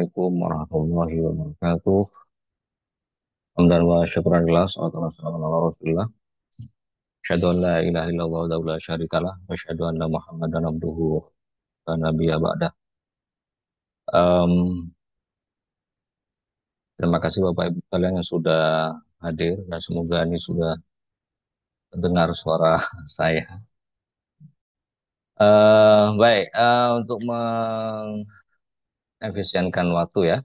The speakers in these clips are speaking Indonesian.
Assalamualaikum warahmatullahi wabarakatuh. Hamdan wa syukran lillah, salatu wassalamu ala rasulillah. Asyhadu an la ilaha illallah wa la syarikalah, wa asyhadu anna Muhammadan abduhu wa nabiyya ba'dah. Em, Terima kasih Bapak Ibu kalian yang sudah hadir dan semoga ini sudah mendengar suara saya. Baik, untuk mengefisienkan waktu ya,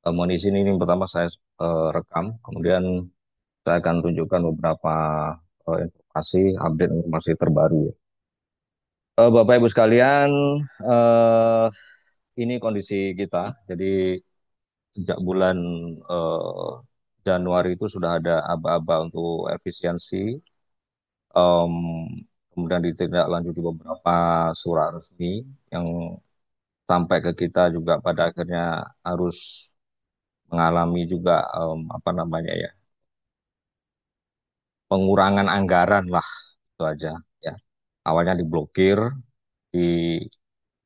mohon izin ini pertama saya rekam, kemudian saya akan tunjukkan beberapa informasi, update informasi terbaru ya. Bapak Ibu sekalian, eh, ini kondisi kita. Jadi sejak bulan eh, Januari itu sudah ada aba-aba untuk efisiensi. Em, Kemudian ditindaklanjuti beberapa surat resmi yang sampai ke kita juga pada akhirnya harus mengalami juga apa namanya ya, pengurangan anggaran lah itu aja ya. Awalnya diblokir, di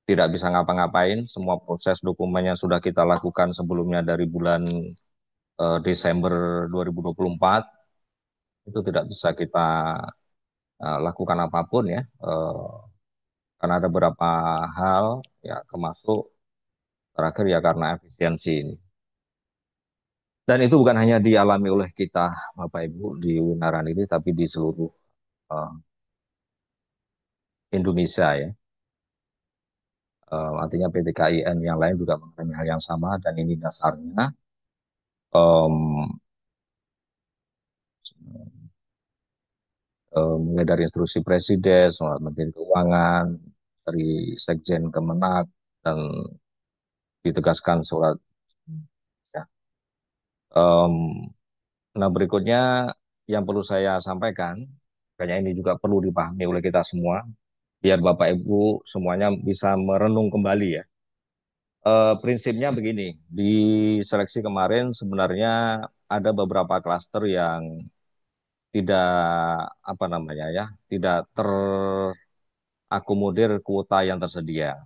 tidak bisa ngapa-ngapain. Semua proses dokumennya sudah kita lakukan sebelumnya dari bulan Desember 2024. Itu tidak bisa kita lakukan apapun ya. Karena ada beberapa hal ya termasuk terakhir ya karena efisiensi ini. Dan itu bukan hanya dialami oleh kita Bapak Ibu di Winaran ini tapi di seluruh eh, Indonesia ya. Artinya PT KIN yang lain juga mengalami hal yang sama dan ini dasarnya em, mulai dari instruksi Presiden, soal Menteri Keuangan, dari Sekjen Kemenak, dan ditegaskan surat. Ya. Em, nah berikutnya yang perlu saya sampaikan, kayaknya ini juga perlu dipahami oleh kita semua, biar Bapak Ibu semuanya bisa merenung kembali ya. Prinsipnya begini, di seleksi kemarin sebenarnya ada beberapa klaster yang tidak apa namanya ya, tidak terakomodir kuota yang tersedia.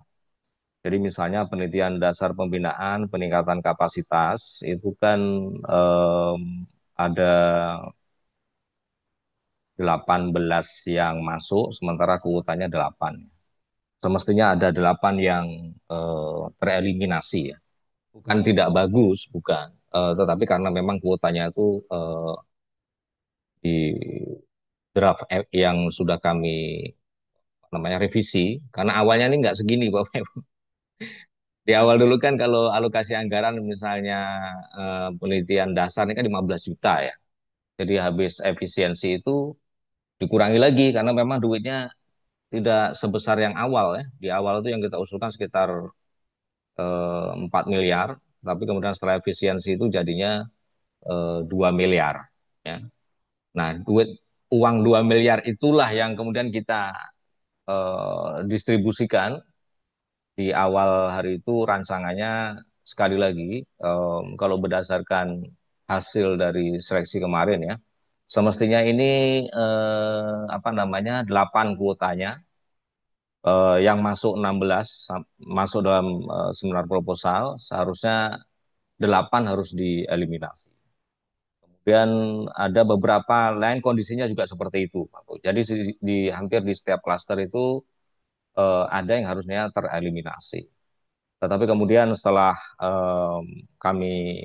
Jadi misalnya penelitian dasar pembinaan, peningkatan kapasitas, itu kan em, ada 18 yang masuk, sementara kuotanya 8. Semestinya ada 8 yang tereliminasi ya. Bukan tidak bagus, bukan. Tetapi karena memang kuotanya itu di draft yang sudah kami apa namanya revisi, karena awalnya ini nggak segini Bapak. Di awal dulu kan kalau alokasi anggaran misalnya penelitian dasar ini kan 15 juta ya. Jadi habis efisiensi itu dikurangi lagi karena memang duitnya tidak sebesar yang awal ya. Di awal itu yang kita usulkan sekitar 4 miliar, tapi kemudian setelah efisiensi itu jadinya 2 miliar ya. Nah, uang 2 miliar itulah yang kemudian kita distribusikan di awal hari itu rancangannya sekali lagi kalau berdasarkan hasil dari seleksi kemarin ya semestinya ini apa namanya 8 kuotanya yang masuk 16 masuk dalam seminar proposal seharusnya 8 harus dieliminasi. Kemudian ada beberapa lain kondisinya juga seperti itu, Pak. Jadi hampir di setiap klaster itu ada yang harusnya tereliminasi. Tetapi kemudian setelah kami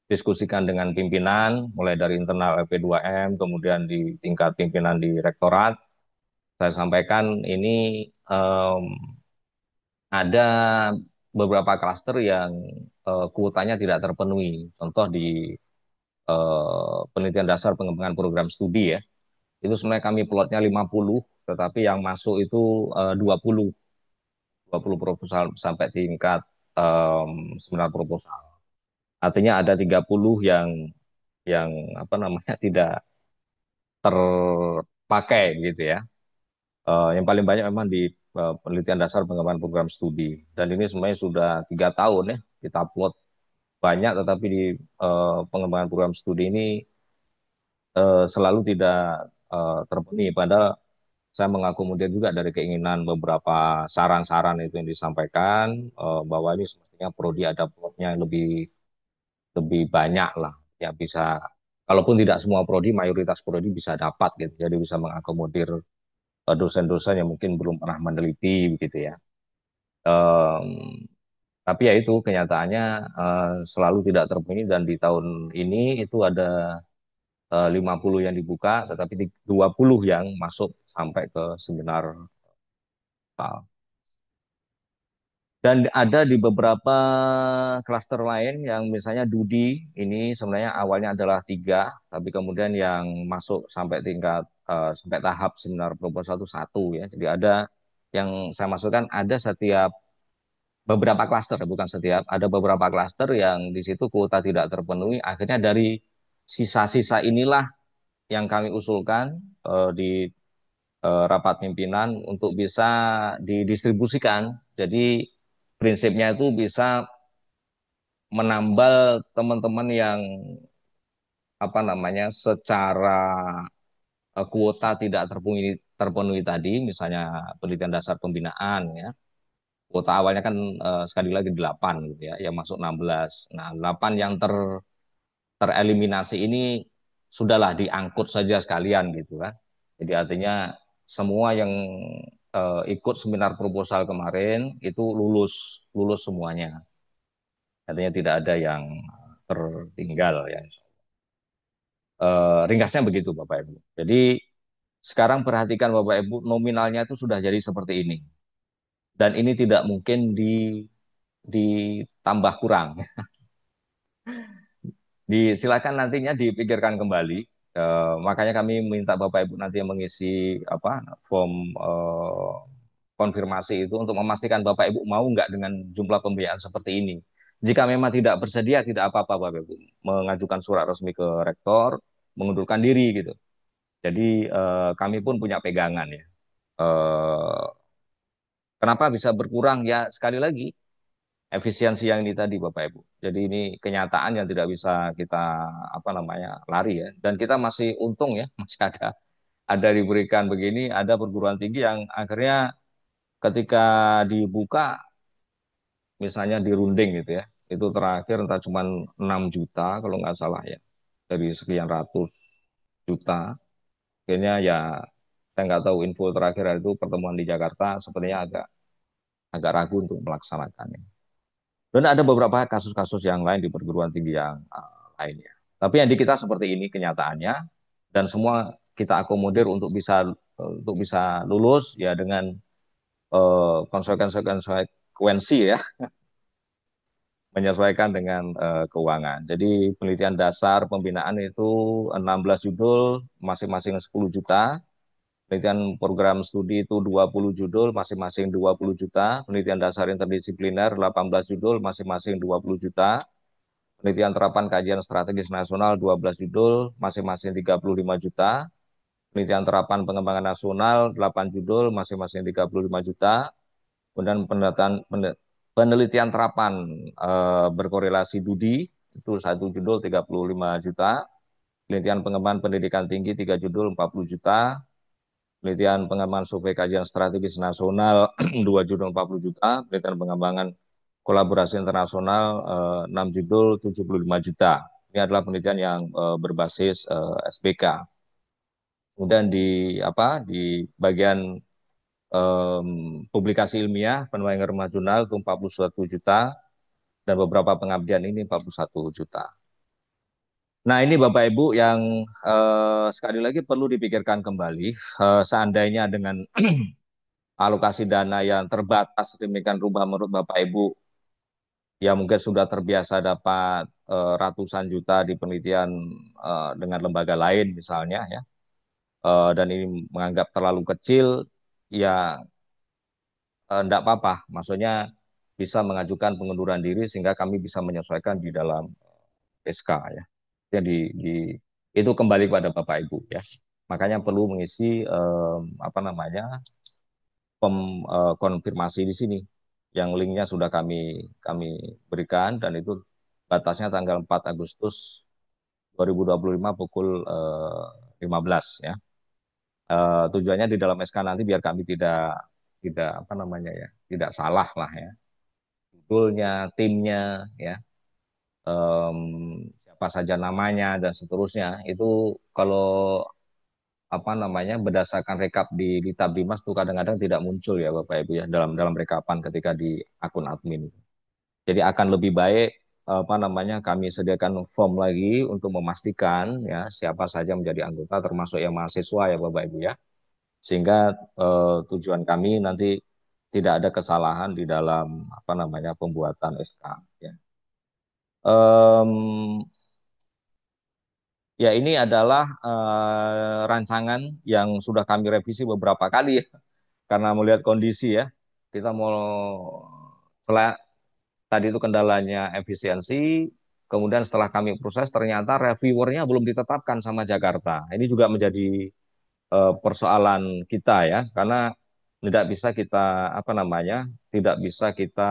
diskusikan dengan pimpinan, mulai dari internal LP2M, kemudian di tingkat pimpinan di rektorat, saya sampaikan ini ada beberapa klaster yang kuotanya tidak terpenuhi. Contoh di penelitian dasar pengembangan program studi ya, itu sebenarnya kami plotnya 50, tetapi yang masuk itu 20 proposal sampai tingkat seminar proposal. Artinya ada 30 yang apa namanya tidak terpakai gitu ya. Yang paling banyak memang di penelitian dasar pengembangan program studi. Dan ini sebenarnya sudah 3 tahun ya kita upload banyak, tetapi di pengembangan program studi ini selalu tidak terpenuhi. Padahal saya mengakomodir juga dari keinginan beberapa saran-saran itu yang disampaikan, bahwa ini semestinya prodi ada plotnya yang lebih lebih banyak lah, ya bisa, kalaupun tidak semua prodi, mayoritas prodi bisa dapat gitu, jadi bisa mengakomodir dosen-dosen yang mungkin belum pernah meneliti begitu ya. Em, tapi ya itu kenyataannya selalu tidak terpenuhi, dan di tahun ini itu ada 50 yang dibuka, tetapi 20 yang masuk sampai ke seminar total. Dan ada di beberapa klaster lain yang misalnya Dudi ini sebenarnya awalnya adalah 3, tapi kemudian yang masuk sampai tingkat sampai tahap seminar proposal itu 1 ya. Jadi ada yang saya maksudkan, ada setiap beberapa klaster, bukan setiap, ada beberapa klaster yang di situ kuota tidak terpenuhi. Akhirnya dari sisa-sisa inilah yang kami usulkan di rapat pimpinan untuk bisa didistribusikan. Jadi prinsipnya itu bisa menambal teman-teman yang apa namanya secara kuota tidak terpenuhi tadi, misalnya penelitian dasar pembinaan ya. Kuota awalnya kan sekali lagi 8 gitu ya, yang masuk 16. Nah, 8 yang tereliminasi ini sudahlah diangkut saja sekalian gitu kan. Jadi artinya semua yang ikut seminar proposal kemarin itu lulus lulus semuanya. Artinya tidak ada yang tertinggal ya. Ringkasnya begitu Bapak Ibu. Jadi sekarang perhatikan Bapak Ibu, nominalnya itu sudah jadi seperti ini. Dan ini tidak mungkin ditambah kurang. Silakan nantinya dipikirkan kembali. Makanya kami minta Bapak Ibu nanti yang mengisi apa form konfirmasi itu untuk memastikan Bapak Ibu mau nggak dengan jumlah pembiayaan seperti ini. Jika memang tidak bersedia, tidak apa-apa Bapak Ibu mengajukan surat resmi ke rektor, mengundurkan diri gitu. Jadi kami pun punya pegangan ya. Eh, Kenapa bisa berkurang? Ya sekali lagi efisiensi yang ini tadi Bapak Ibu. Jadi ini kenyataan yang tidak bisa kita apa namanya lari ya. Dan kita masih untung ya, masih ada diberikan begini, ada perguruan tinggi yang akhirnya ketika dibuka, misalnya dirunding gitu ya, itu terakhir entah cuma 6 juta kalau nggak salah ya, dari sekian ratus juta. Akhirnya ya saya nggak tahu info terakhir itu pertemuan di Jakarta sepertinya agak agak ragu untuk melaksanakannya. Dan ada beberapa kasus-kasus yang lain di perguruan tinggi yang lainnya. Tapi yang di kita seperti ini kenyataannya, dan semua kita akomodir untuk bisa lulus ya dengan konsekuensi ya, menyesuaikan dengan keuangan. Jadi penelitian dasar pembinaan itu 16 judul, masing-masing 10 juta. Penelitian program studi itu 20 judul, masing-masing 20 juta. Penelitian dasar interdisipliner 18 judul, masing-masing 20 juta. Penelitian terapan kajian strategis nasional 12 judul, masing-masing 35 juta. Penelitian terapan pengembangan nasional 8 judul, masing-masing 35 juta. Kemudian penelitian terapan berkorelasi Dudi itu 1 judul 35 juta. Penelitian pengembangan pendidikan tinggi 3 judul 40 juta. Penelitian pengembangan survei kajian strategis nasional 2 judul 40 juta. Penelitian pengembangan kolaborasi internasional 6 judul 75 juta. Ini adalah penelitian yang berbasis SPK. Kemudian di bagian publikasi ilmiah penuai remaja jurnal itu 41 juta, dan beberapa pengabdian ini 41 juta. Nah, ini Bapak Ibu yang sekali lagi perlu dipikirkan kembali, seandainya dengan alokasi dana yang terbatas demikian rupa menurut Bapak Ibu, ya mungkin sudah terbiasa dapat ratusan juta di penelitian dengan lembaga lain misalnya ya, dan ini menganggap terlalu kecil, ya enggak apa-apa, maksudnya bisa mengajukan pengunduran diri sehingga kami bisa menyesuaikan di dalam SK ya. Jadi itu kembali kepada Bapak Ibu ya. Makanya perlu mengisi apa namanya konfirmasi di sini. Yang linknya sudah kami berikan, dan itu batasnya tanggal 4 Agustus 2025 pukul 15 ya. Tujuannya di dalam SK nanti biar kami tidak tidak apa namanya ya, tidak salah lah ya. Judulnya, timnya, ya, em, siapa saja namanya dan seterusnya. Itu kalau apa namanya berdasarkan rekap di tab Dimas tuh kadang-kadang tidak muncul ya Bapak Ibu ya dalam rekapan ketika di akun admin. Jadi akan lebih baik apa namanya kami sediakan form lagi untuk memastikan ya siapa saja menjadi anggota termasuk yang mahasiswa ya Bapak Ibu ya. Sehingga tujuan kami nanti tidak ada kesalahan di dalam apa namanya pembuatan SK ya. Em, Ya, ini adalah rancangan yang sudah kami revisi beberapa kali ya, karena melihat kondisi ya. Kita mau setelah tadi itu kendalanya efisiensi, kemudian setelah kami proses ternyata reviewernya belum ditetapkan sama Jakarta. Ini juga menjadi persoalan kita ya, karena tidak bisa kita apa namanya, tidak bisa kita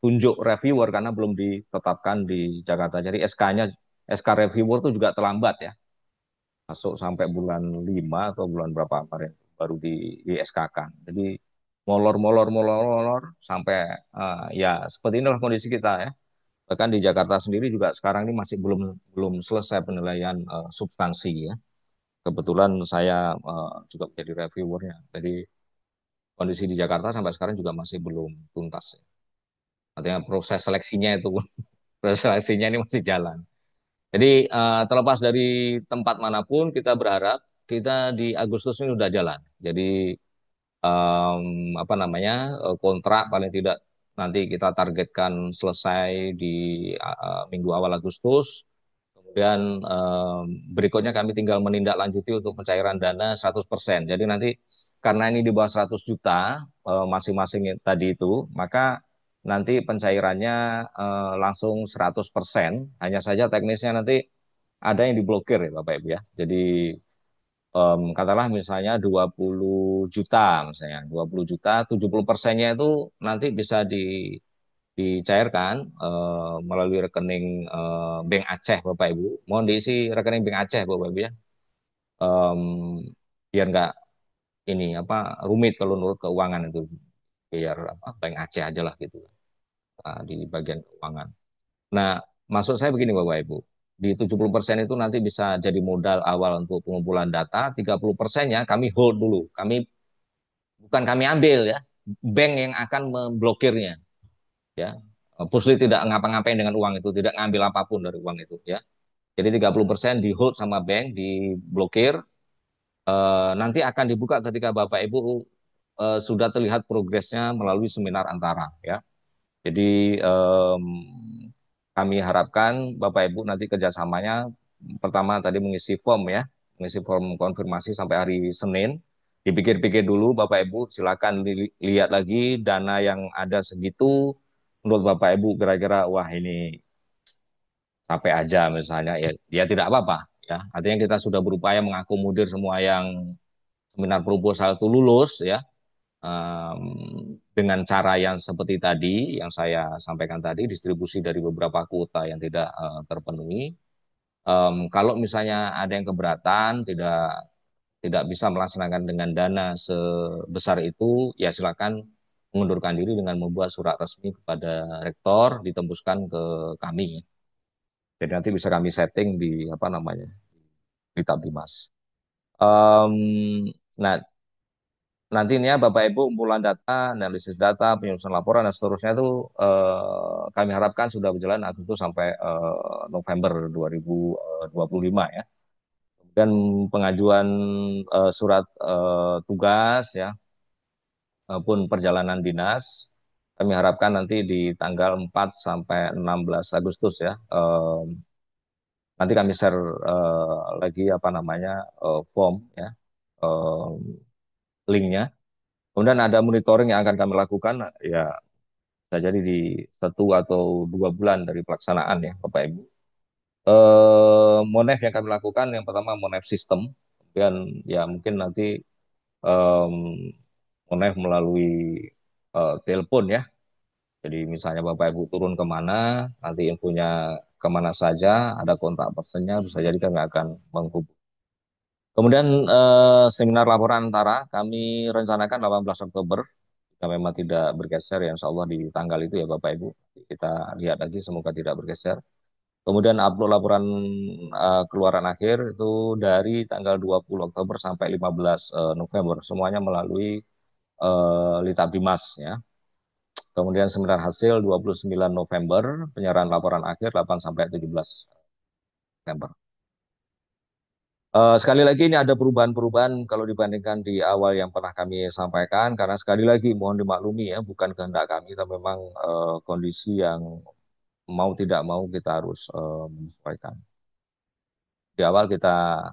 tunjuk reviewer karena belum ditetapkan di Jakarta. Jadi SK-nya SK reviewer itu juga terlambat ya. Masuk sampai bulan 5 atau bulan berapa kemarin baru di SK-kan. Jadi molor molor molor molor sampai ya seperti inilah kondisi kita ya. Bahkan di Jakarta sendiri juga sekarang ini masih belum belum selesai penilaian substansi ya. Kebetulan saya juga menjadi reviewernya. Jadi kondisi di Jakarta sampai sekarang juga masih belum tuntas ya. Artinya proses seleksinya itu proses seleksinya ini masih jalan. Jadi terlepas dari tempat manapun kita berharap kita di Agustus ini sudah jalan. Jadi apa namanya kontrak paling tidak nanti kita targetkan selesai di minggu awal Agustus. Kemudian berikutnya kami tinggal menindaklanjuti untuk pencairan dana 100%. Jadi nanti karena ini di bawah 100 juta masing-masing tadi itu, maka nanti pencairannya langsung 100%. Hanya saja teknisnya nanti ada yang diblokir ya Bapak Ibu ya. Jadi katakanlah misalnya 20 juta misalnya, 20 juta, 70%-nya itu nanti bisa dicairkan melalui rekening Bank Aceh Bapak Ibu. Mohon diisi rekening Bank Aceh Bapak Ibu ya. Em, Biar nggak ini apa rumit kalau menurut keuangan itu. Biar apa Bank Aceh aja lah gitu di bagian keuangan. Nah, maksud saya begini Bapak Ibu. Di 70% itu nanti bisa jadi modal awal untuk pengumpulan data, 30%-nya kami hold dulu. Bukan kami ambil ya. Bank yang akan memblokirnya ya. Pusli tidak ngapa-ngapain dengan uang itu, tidak ngambil apapun dari uang itu ya. Jadi 30% di hold sama bank, diblokir. Nanti akan dibuka ketika Bapak Ibu sudah terlihat progresnya melalui seminar antara ya. Jadi kami harapkan Bapak Ibu nanti kerjasamanya pertama tadi mengisi form ya, mengisi form konfirmasi sampai hari Senin. Dipikir-pikir dulu Bapak Ibu, silakan lihat lagi dana yang ada segitu. Menurut Bapak Ibu kira-kira wah ini sampai aja misalnya ya, ya tidak apa-apa ya. Artinya kita sudah berupaya mengakomodir semua yang seminar proposal itu lulus ya dengan cara yang seperti tadi yang saya sampaikan tadi, distribusi dari beberapa kuota yang tidak terpenuhi. Kalau misalnya ada yang keberatan, tidak bisa melaksanakan dengan dana sebesar itu, ya silakan mengundurkan diri dengan membuat surat resmi kepada rektor, ditembuskan ke kami. Jadi nanti bisa kami setting di apa namanya di Tabdimas. Um, nah, nantinya Bapak Ibu kumpulan data, analisis data, penyusunan laporan dan seterusnya itu kami harapkan sudah berjalan Agustus sampai November 2025 ya. Dan pengajuan surat tugas ya maupun perjalanan dinas kami harapkan nanti di tanggal 4 sampai 16 Agustus ya. Nanti kami share lagi apa namanya form ya, eh, linknya. Kemudian ada monitoring yang akan kami lakukan ya bisa jadi di 1 atau 2 bulan dari pelaksanaan ya Bapak Ibu. Monef yang kami lakukan yang pertama monef sistem, kemudian ya mungkin nanti em, monef melalui telepon ya. Jadi misalnya Bapak Ibu turun kemana, nanti infonya kemana saja, ada kontak personnya, bisa jadi kami akan menghubungi. Kemudian seminar laporan antara kami rencanakan 18 Oktober. Jika memang tidak bergeser ya insya Allah di tanggal itu ya Bapak Ibu. Kita lihat lagi semoga tidak bergeser. Kemudian upload laporan keluaran akhir itu dari tanggal 20 Oktober sampai 15 November. Semuanya melalui Litab Dimas ya. Kemudian seminar hasil 29 November, penyerahan laporan akhir 8 sampai 17 November. Sekali lagi ini ada perubahan-perubahan kalau dibandingkan di awal yang pernah kami sampaikan, karena sekali lagi mohon dimaklumi ya, bukan kehendak kami, tapi memang kondisi yang mau tidak mau kita harus menyesuaikan. Di awal kita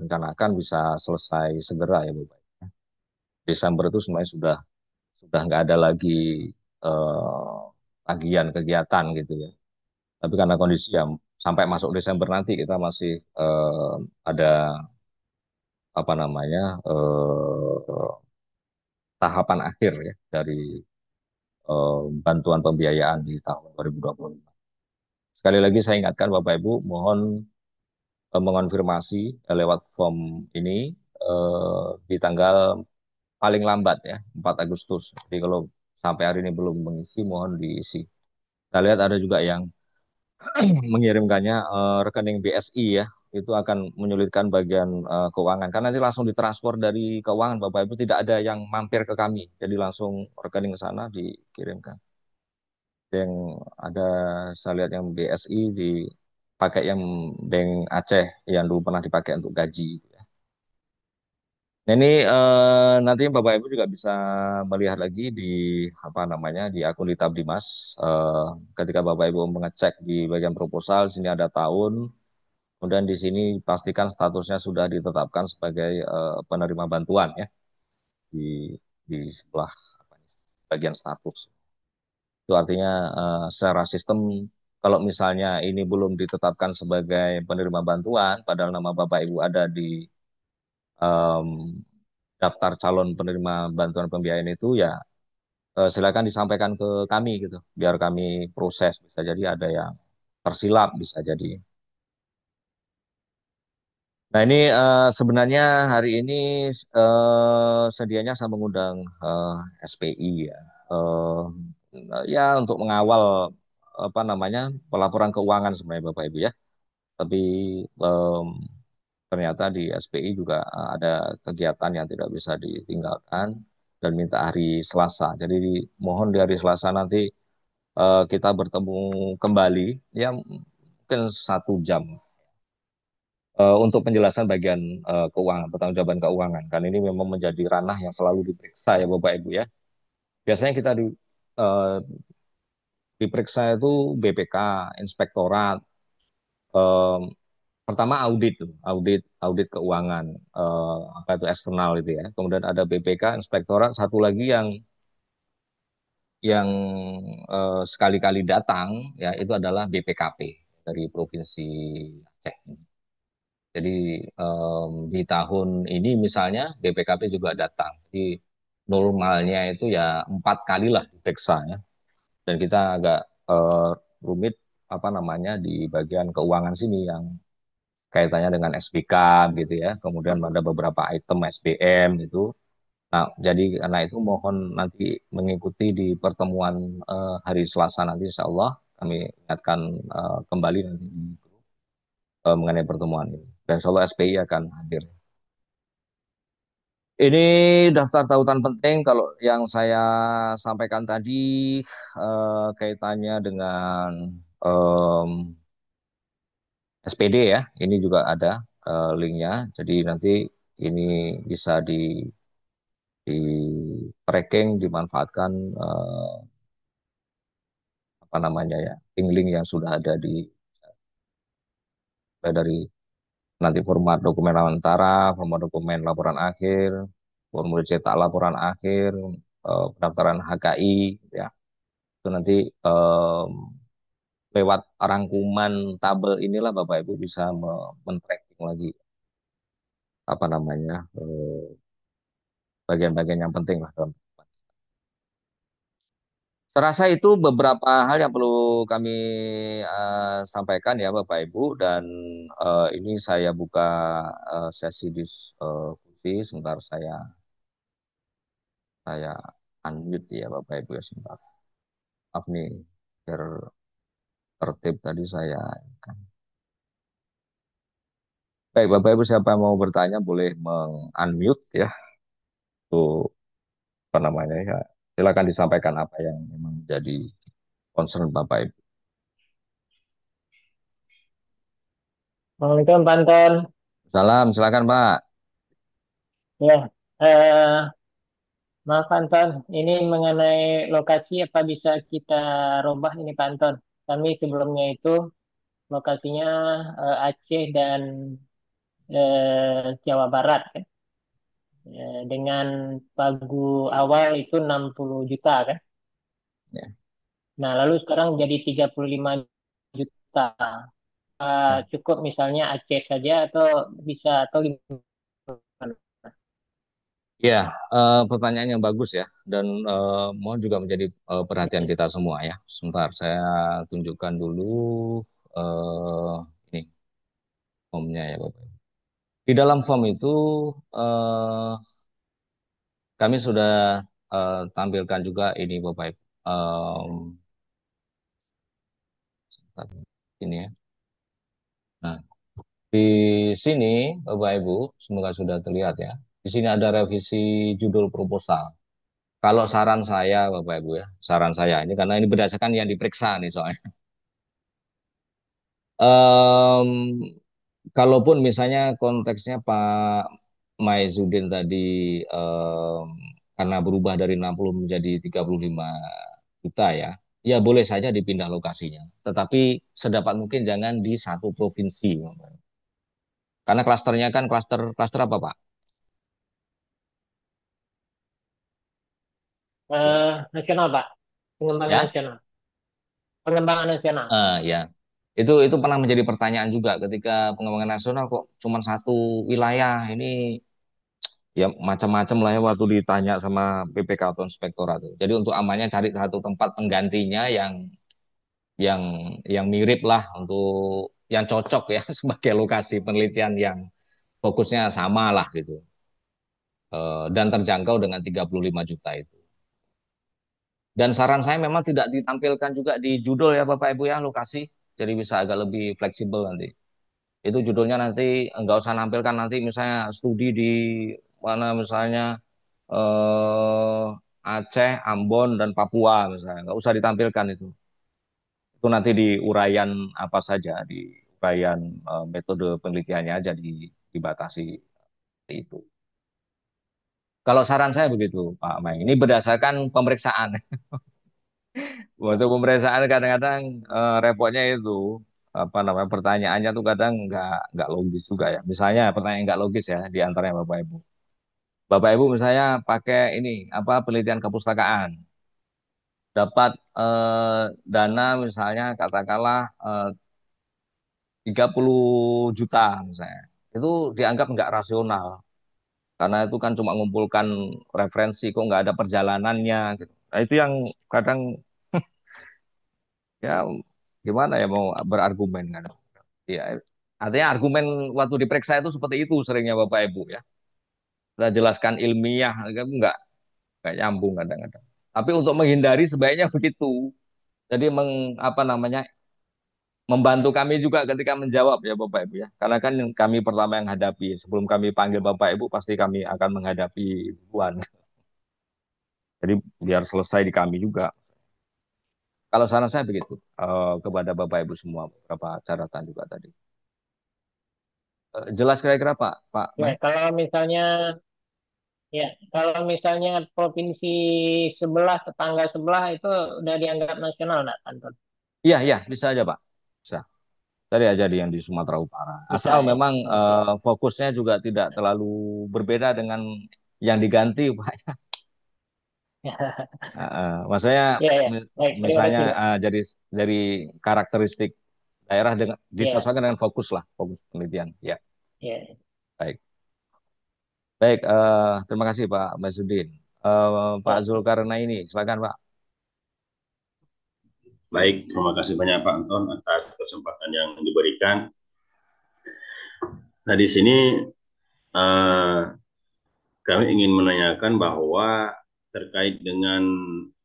rencanakan bisa selesai segera ya Bapak. Desember itu semuanya sudah nggak ada lagi eh, tagihan kegiatan gitu ya. Tapi karena kondisi yang sampai masuk Desember nanti kita masih ada apa namanya tahapan akhir ya dari bantuan pembiayaan di tahun 2025. Sekali lagi saya ingatkan Bapak Ibu, mohon mengonfirmasi lewat form ini di tanggal paling lambat ya 4 Agustus. Jadi kalau sampai hari ini belum mengisi, mohon diisi. Kita lihat ada juga yang mengirimkannya rekening BSI ya, itu akan menyulitkan bagian keuangan karena nanti langsung ditransfer dari keuangan Bapak Ibu, tidak ada yang mampir ke kami, jadi langsung rekening ke sana dikirimkan. Yang ada saya lihat yang BSI dipakai yang Bank Aceh yang dulu pernah dipakai untuk gaji. Nah, ini nanti Bapak Ibu juga bisa melihat lagi di apa namanya di akun Litab Dimas. Eh, Ketika Bapak Ibu mengecek di bagian proposal, sini ada tahun, kemudian di sini pastikan statusnya sudah ditetapkan sebagai penerima bantuan ya di sebelah apa ini, bagian status. Itu artinya secara sistem kalau misalnya ini belum ditetapkan sebagai penerima bantuan, padahal nama Bapak Ibu ada di em, daftar calon penerima bantuan pembiayaan itu ya silakan disampaikan ke kami gitu, biar kami proses. Bisa jadi ada yang tersilap, bisa jadi. Nah ini sebenarnya hari ini sedianya saya mengundang SPI ya, ya untuk mengawal apa namanya pelaporan keuangan sebenarnya Bapak Ibu ya. Tapi em, ternyata di SPI juga ada kegiatan yang tidak bisa ditinggalkan dan minta hari Selasa. Jadi mohon di hari Selasa nanti kita bertemu kembali ya mungkin 1 jam untuk penjelasan bagian keuangan, pertanggungjawaban keuangan. Kan ini memang menjadi ranah yang selalu diperiksa ya Bapak Ibu ya. Biasanya kita eh, diperiksa itu BPK, inspektorat, eh, pertama audit, audit keuangan, apa itu eksternal itu ya. Kemudian ada BPK, inspektorat, satu lagi yang sekali-kali datang ya itu adalah BPKP dari Provinsi Aceh. Jadi di tahun ini misalnya BPKP juga datang. Jadi normalnya itu ya 4 kali lah diperiksa ya. Dan kita agak eh, rumit apa namanya di bagian keuangan sini yang kaitannya dengan SBK gitu ya. Kemudian ada beberapa item SBM itu. Nah, jadi karena itu mohon nanti mengikuti di pertemuan hari Selasa nanti Insya Allah kami ingatkan kembali nanti mengenai pertemuan ini. Dan Insya Allah SPI akan hadir. Ini daftar tautan penting kalau yang saya sampaikan tadi kaitannya dengan em, SPD ya, ini juga ada linknya. Jadi nanti ini bisa di tracking, dimanfaatkan apa namanya ya, link-link yang sudah ada di dari nanti format dokumen antara, format dokumen laporan akhir, formulir cetak laporan akhir, pendaftaran HKI, ya itu nanti em, lewat rangkuman tabel inilah Bapak Ibu bisa men-tracking lagi apa namanya bagian-bagian yang penting lah dalam. Terasa itu beberapa hal yang perlu kami sampaikan ya Bapak Ibu dan ini saya buka sesi diskusi sebentar saya unmute ya Bapak Ibu ya sebentar. Maaf nih biar tertib tadi saya kan. Baik Bapak Ibu siapa yang mau bertanya boleh meng-unmute ya. Tuh apa namanya ya. Silakan disampaikan apa yang memang jadi concern Bapak Ibu. Assalamualaikum Pak Anton. Salam, silakan Pak. Ya, maaf Pak Anton, ini mengenai lokasi apa bisa kita robah ini Pak Anton. Kami sebelumnya itu lokasinya Aceh dan Jawa Barat kan. Dengan pagu awal itu 60 juta kan. Ya. Nah, lalu sekarang jadi 35 juta. Cukup misalnya Aceh saja atau bisa atau gimana? Ya, pertanyaan yang bagus ya, dan mohon juga menjadi perhatian kita semua ya. Sebentar, saya tunjukkan dulu eh, ini formnya ya Bapak. Di dalam form itu eh, kami sudah tampilkan juga ini Bapak Ibu. Ini ya. Nah, di sini Bapak Ibu, semoga sudah terlihat ya. Di sini ada revisi judul proposal. Kalau saran saya, Bapak Ibu ya, saran saya ini karena ini berdasarkan yang diperiksa nih soalnya. Em, Kalaupun misalnya konteksnya Pak Maizudin tadi em, karena berubah dari 60 menjadi 35 juta ya, ya boleh saja dipindah lokasinya. Tetapi sedapat mungkin jangan di satu provinsi, Bapak. Karena klasternya kan klaster klaster apa Pak? Nasional Pak, pengembangan Ya, nasional. Pengembangan nasional. ya. Itu pernah menjadi pertanyaan juga ketika pengembangan nasional kok cuma satu wilayah ini ya macam-macam lah ya waktu ditanya sama PPK atau inspektorat itu. Jadi untuk amannya cari satu tempat penggantinya yang yang mirip lah untuk yang cocok ya sebagai lokasi penelitian yang fokusnya sama lah gitu. Dan terjangkau dengan 35 juta itu. Dan saran saya memang tidak ditampilkan juga di judul ya Bapak Ibu ya lokasi. Jadi bisa agak lebih fleksibel nanti. Itu judulnya nanti nggak usah nampilkan nanti misalnya studi di mana misalnya eh, Aceh, Ambon, dan Papua misalnya. Nggak usah ditampilkan itu. Itu nanti di uraian apa saja, di uraian metode penelitiannya aja dibatasi seperti itu. Kalau saran saya begitu, Pak Mai. Ini berdasarkan pemeriksaan. Waktu pemeriksaan kadang-kadang repotnya itu apa namanya pertanyaannya tuh kadang nggak logis juga ya. Misalnya pertanyaan nggak logis ya di antaranya Bapak Ibu. Bapak Ibu misalnya pakai ini apa penelitian kepustakaan. Dapat dana misalnya katakanlah 30 juta misalnya. Itu dianggap nggak rasional karena itu kan cuma mengumpulkan referensi kok nggak ada perjalanannya gitu. Nah, itu yang kadang ya gimana ya mau berargumen kan. Ya, artinya argumen waktu diperiksa itu seperti itu seringnya Bapak Ibu ya. Kita jelaskan ilmiah kan nggak nyambung kadang-kadang. Tapi untuk menghindari sebaiknya begitu. Jadi apa namanya membantu kami juga ketika menjawab ya Bapak Ibu ya. Karena kan kami pertama yang hadapi. Sebelum kami panggil Bapak Ibu pasti kami akan menghadapi duluan. Jadi biar selesai di kami juga. Kalau saran saya begitu kepada Bapak Ibu semua beberapa catatan juga tadi. Jelas kira-kira Pak Ya, Mai? kalau misalnya provinsi sebelah, tetangga sebelah itu udah dianggap nasional nggak, Anton? Iya iya bisa aja Pak. Bisa. Tadi aja di yang di Sumatera Utara. Bisa Asal ya. memang Oke. fokusnya juga tidak terlalu berbeda dengan yang diganti Pak. Maksudnya Ya, ya. Baik, terima misalnya kasih, Pak. dari karakteristik daerah dengan Ya, disesuaikan dengan fokus lah, fokus penelitian. Ya, ya, baik. Baik, terima kasih Pak Masudin. Pak ya. Zulkarnaini, silakan Pak. Baik, terima kasih banyak Pak Anton atas kesempatan yang diberikan. Nah, di sini eh, kami ingin menanyakan bahwa terkait dengan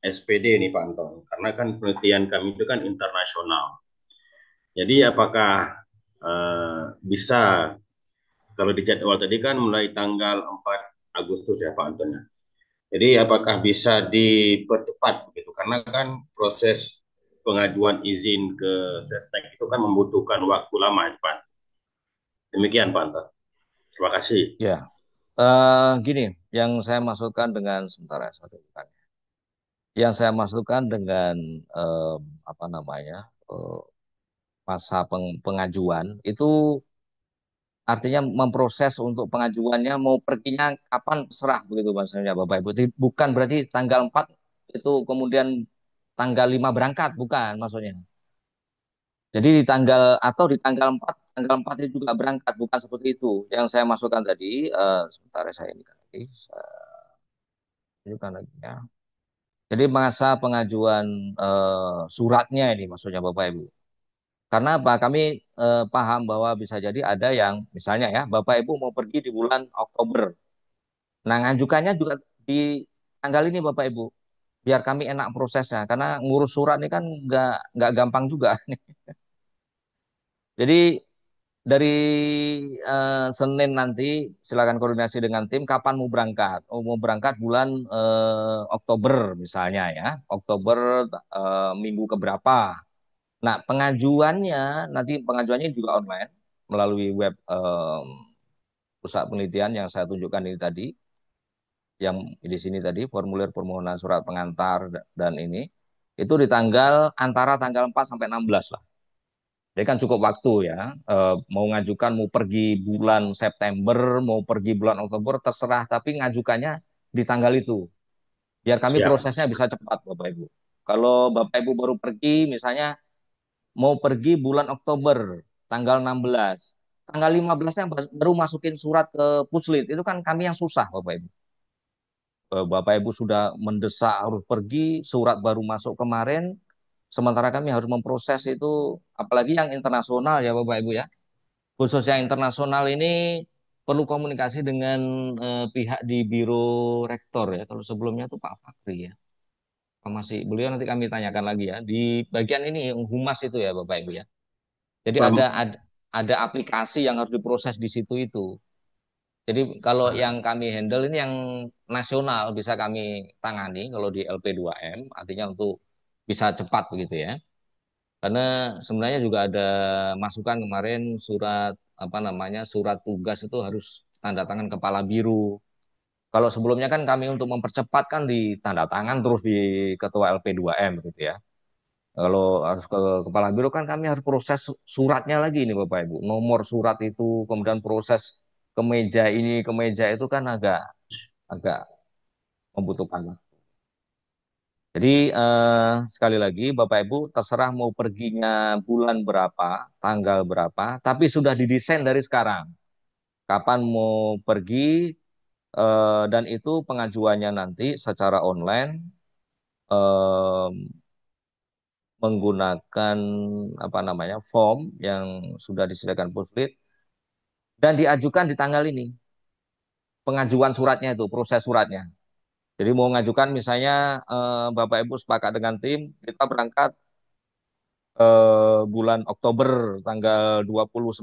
SPD nih Pak Anton, karena kan penelitian kami itu kan internasional. Jadi apakah bisa, kalau di jadwal tadi kan mulai tanggal 4 Agustus ya Pak Anton ya. Jadi apakah bisa dipercepat begitu? Karena kan proses pengajuan izin ke Sesnek itu kan membutuhkan waktu lama ya Pak. Demikian Pak Anton. Terima kasih. Ya, gini, yang saya maksudkan dengan sementara satu bukan. Yang saya maksudkan dengan apa namanya masa pengajuan itu artinya memproses untuk pengajuannya mau perginya kapan terserah begitu maksudnya Bapak Ibu. Bukan berarti tanggal 4 itu kemudian tanggal 5 berangkat, bukan maksudnya. Jadi di tanggal atau di tanggal 4 itu juga berangkat, bukan seperti itu. Yang saya masukkan tadi, sebentar saya ini lagi, saya tunjukkan lagi ya. Jadi masa pengajuan suratnya ini maksudnya Bapak Ibu. Karena apa? Kami paham bahwa bisa jadi ada yang misalnya ya, Bapak Ibu mau pergi di bulan Oktober. Nah, ngajukannya juga di tanggal ini Bapak Ibu. Biar kami enak prosesnya. Karena ngurus surat ini kan nggak gampang juga. Jadi dari Senin nanti silakan koordinasi dengan tim kapan mau berangkat. Oh, mau berangkat bulan Oktober misalnya ya. Oktober minggu keberapa. Nah, pengajuannya juga online melalui web pusat penelitian yang saya tunjukkan ini tadi, yang di sini tadi formulir permohonan surat pengantar dan ini itu di antara tanggal 4 sampai 16 lah. Jadi kan cukup waktu ya. Mau ngajukan mau pergi bulan September, mau pergi bulan Oktober terserah, tapi ngajukannya di tanggal itu. Biar kami Siap. prosesnya bisa cepat Bapak Ibu. Kalau Bapak Ibu baru pergi misalnya mau pergi bulan Oktober tanggal 16. Tanggal 15-nya baru masukin surat ke Puslit. Itu kan kami yang susah Bapak Ibu. Bapak Ibu sudah mendesak harus pergi, surat baru masuk kemarin, sementara kami harus memproses itu, apalagi yang internasional ya Bapak Ibu ya. Khusus yang internasional ini perlu komunikasi dengan pihak di Biro Rektor ya. Kalau sebelumnya itu Pak Fakri ya. Masih beliau nanti kami tanyakan lagi ya. Di bagian ini humas itu ya Bapak Ibu ya. Jadi ada aplikasi yang harus diproses di situ itu. Jadi kalau yang kami handle ini yang nasional bisa kami tangani kalau di LP2M artinya untuk bisa cepat begitu ya. Karena sebenarnya juga ada masukan kemarin surat apa namanya surat tugas itu harus tanda tangan kepala biro. Kalau sebelumnya kan kami untuk mempercepat kan di tanda tangan terus di ketua LP2M gitu ya. Kalau harus ke kepala biro kan kami harus proses suratnya lagi nih Bapak Ibu. Nomor surat itu, kemudian proses ke meja ini, ke meja itu kan agak agak membutuhkan. Jadi sekali lagi Bapak Ibu terserah mau perginya bulan berapa, tanggal berapa, tapi sudah didesain dari sekarang. Kapan mau pergi dan itu pengajuannya nanti secara online eh, menggunakan apa namanya form yang sudah disediakan Puslit dan diajukan di tanggal ini pengajuan suratnya itu proses suratnya. Jadi mau ngajukan misalnya Bapak Ibu sepakat dengan tim kita berangkat bulan Oktober tanggal 29.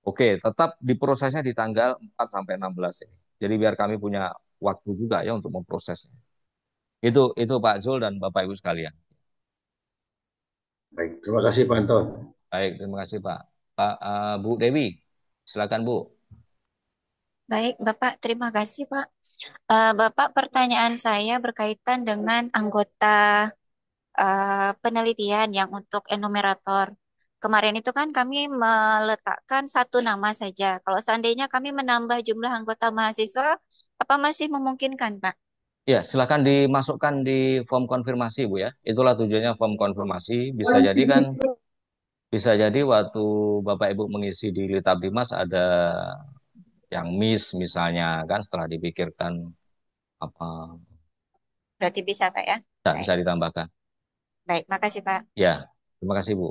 Oke, tetap diprosesnya di tanggal 4 sampai 16 ini. Jadi biar kami punya waktu juga ya untuk memprosesnya. Itu Pak Zul dan Bapak Ibu sekalian. Baik, terima kasih Pak Anton. Baik, terima kasih Pak. Pak Bu Dewi, silakan Bu. Baik, Bapak, terima kasih, Pak. Bapak, pertanyaan saya berkaitan dengan anggota penelitian yang untuk enumerator. Kemarin itu kan kami meletakkan satu nama saja. Kalau seandainya kami menambah jumlah anggota mahasiswa, apa masih memungkinkan, Pak? Ya, silakan dimasukkan di form konfirmasi Bu ya. Itulah tujuannya form konfirmasi. Bisa jadi waktu Bapak Ibu mengisi di Litabimas ada yang miss misalnya kan setelah dipikirkan apa Berarti bisa, Pak ya? bisa Baik. ditambahkan. Baik, makasih Pak. Ya, terima kasih Bu.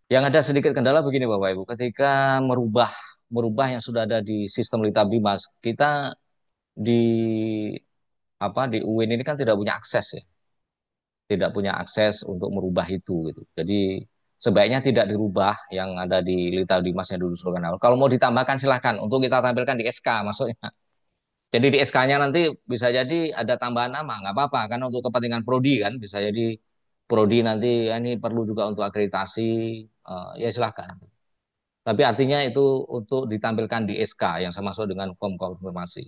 Yang ada sedikit kendala begini Bapak Ibu, ketika merubah merubah yang sudah ada di sistem Lita Bimas, kita di di UIN ini kan tidak punya akses ya, tidak punya akses untuk merubah itu gitu. Jadi sebaiknya tidak dirubah yang ada di Lita Bimas yang diusulkan awal. Kalau mau ditambahkan silahkan untuk kita tampilkan di SK maksudnya. Jadi di SK-nya nanti bisa jadi ada tambahan nama, nggak apa-apa kan untuk kepentingan prodi kan bisa jadi prodi nanti ya, ini perlu juga untuk akreditasi, ya silahkan. Tapi artinya itu untuk ditampilkan di SK yang sama dengan form konfirmasi.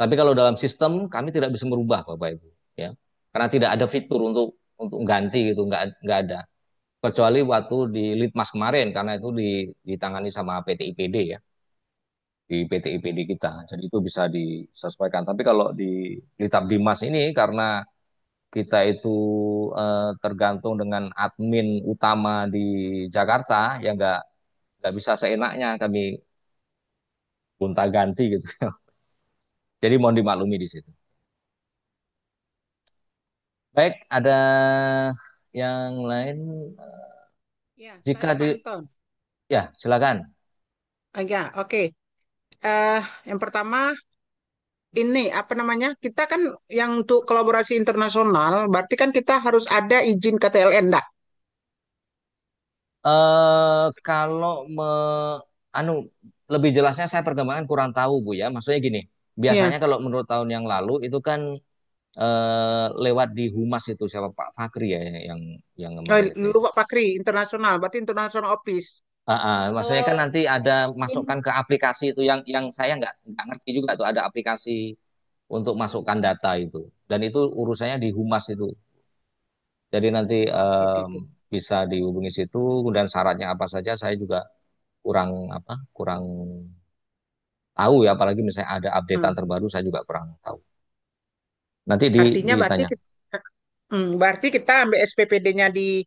Tapi kalau dalam sistem kami tidak bisa merubah Bapak Ibu, ya, karena tidak ada fitur untuk ganti gitu, nggak ada. Kecuali waktu di Litmas kemarin karena itu ditangani sama PT IPD ya, di PT IPD kita. Jadi itu bisa disesuaikan. Tapi kalau di Litab Dimas ini karena kita itu tergantung dengan admin utama di Jakarta, ya nggak bisa seenaknya kami gonta-ganti gitu. Jadi mohon dimaklumi di situ. Baik, ada yang lain? Ya, Jika saya di, Pak Anton. ya silakan. Ya, oke. Eh, yang pertama ini apa namanya? Kita kan yang untuk kolaborasi internasional, berarti kan kita harus ada izin KTLN, enggak? Kalau anu lebih jelasnya saya perkembangan kurang tahu Bu ya. Maksudnya gini, Iya. biasanya kalau menurut tahun yang lalu itu kan lewat di Humas itu siapa Pak Fakri ya yang kemarin itu ya. Luwak Pakri internasional, berarti international office. Maksudnya kan Eh, nanti ada masukkan in- ke aplikasi itu yang saya nggak ngerti juga tuh ada aplikasi untuk masukkan data itu dan itu urusannya di Humas itu. Jadi nanti oke, oke. bisa dihubungi situ dan syaratnya apa saja saya juga kurang kurang tahu ya apalagi misalnya ada updatean Hmm. terbaru saya juga kurang tahu. Nanti Artinya ditanya. berarti kita ambil SPPD-nya di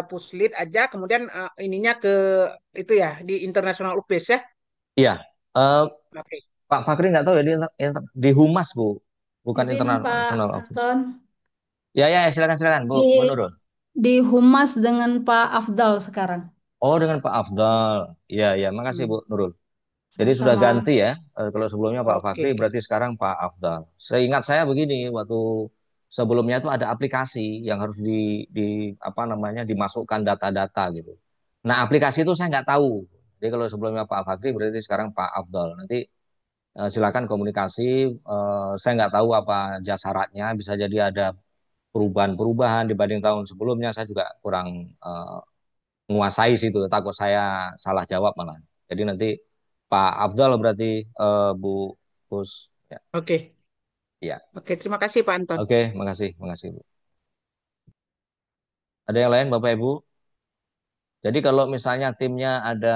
Puslit aja, kemudian ininya ke itu ya di international office ya. Iya, eh, Oke. Pak Fakri nggak tahu ya di Humas Bu, bukan Izin Pak International Office. Anton, Ya ya ya, silakan silakan Bu, Bu di Nurul. di Humas dengan Pak Afdal sekarang. Oh dengan Pak Afdal. Iya ya, makasih Hmm. Bu Nurul. Jadi sudah Sama-sama. ganti ya. Kalau sebelumnya Pak Oke, Fakri oke. berarti sekarang Pak Afdal. Seingat saya begini, waktu sebelumnya itu ada aplikasi yang harus di apa namanya dimasukkan data-data gitu. Nah aplikasi itu saya nggak tahu. Jadi kalau sebelumnya Pak Fakri berarti sekarang Pak Afdal. Nanti silakan komunikasi. Saya nggak tahu apa jasa syaratnya. Bisa jadi ada perubahan-perubahan dibanding tahun sebelumnya. Saya juga kurang menguasai situ. Takut saya salah jawab malah. Jadi nanti Pak Afdal berarti Bu Gus. Ya, Oke. ya. Oke, terima kasih Pak Anton. Oke, makasih, makasih Bu. Ada yang lain Bapak Ibu? Jadi kalau misalnya timnya ada,